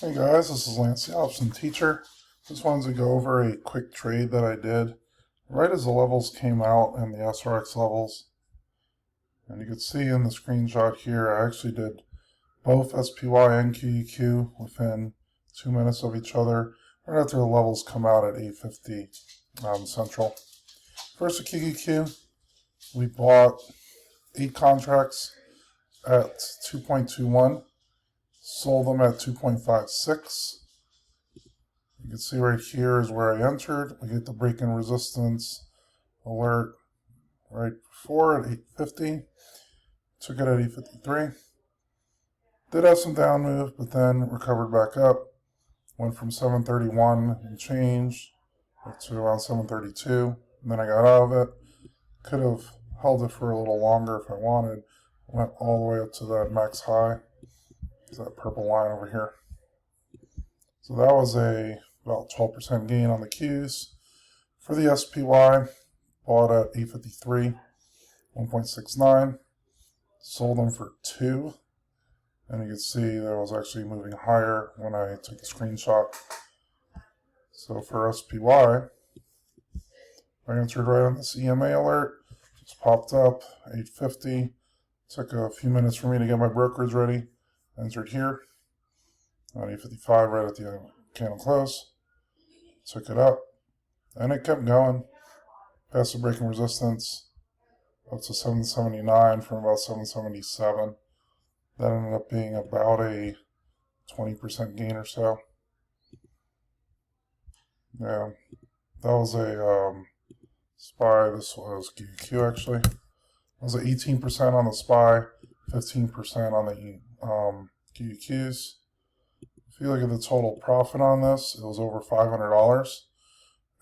Hey guys, this is Lance, the option teacher. Just wanted to go over a quick trade that I did right as the levels came out and the SRX levels. And you can see in the screenshot here, I actually did both SPY and QQQ within 2 minutes of each other, right after the levels come out at 8:50 Central. First, the QQQ, we bought 8 contracts at 2.21. Sold them at 2.56. You can see right here is where I entered. We get the break-in resistance alert right before at 8:50. Took it at 8:53. Did have some down move, but then recovered back up. Went from 731 and change to around 732. And then I got out of it. Could have held it for a little longer if I wanted. Went all the way up to that max high. That purple line over here. So that was about 12% gain on the Qs. For the SPY, bought at 853, 1.69. Sold them for 2. And you can see that I was actually moving higher when I took the screenshot. So for SPY, I entered right on this EMA alert. Just popped up, 850. Took a few minutes for me to get my brokerage ready. Entered here, on 8:55 right at the candle close. Took it up, and it kept going. Past the breaking resistance, up to 779 from about 777. That ended up being about a 20% gain or so. Yeah, that was a SPY. This was QQQ actually. It was an 18% on the SPY, 15% on the QQQs. If you look at the total profit on this, it was over $500.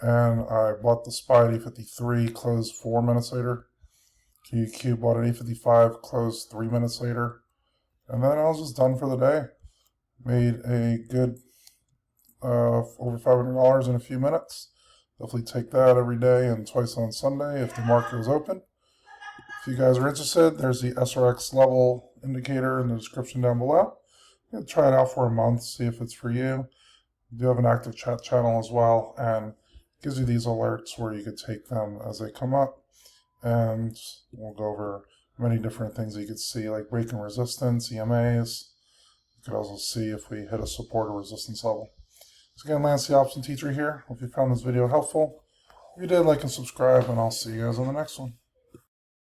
And I bought the SPY at 8:53, closed 4 minutes later. QQQ bought at 8:55, closed 3 minutes later. And then I was just done for the day. Made a good over $500 in a few minutes. Definitely take that every day and twice on Sunday if the market was open. If you guys are interested, there's the SRX level indicator in the description down below. You can try it out for a month, see if it's for you. We do have an active chat channel as well, and it gives you these alerts where you could take them as they come up. And we'll go over many different things you could see, like breaking resistance, EMAs. You could also see if we hit a support or resistance level. So again, Lance, the option teacher here. Hope you found this video helpful. If you did, like and subscribe, and I'll see you guys on the next one.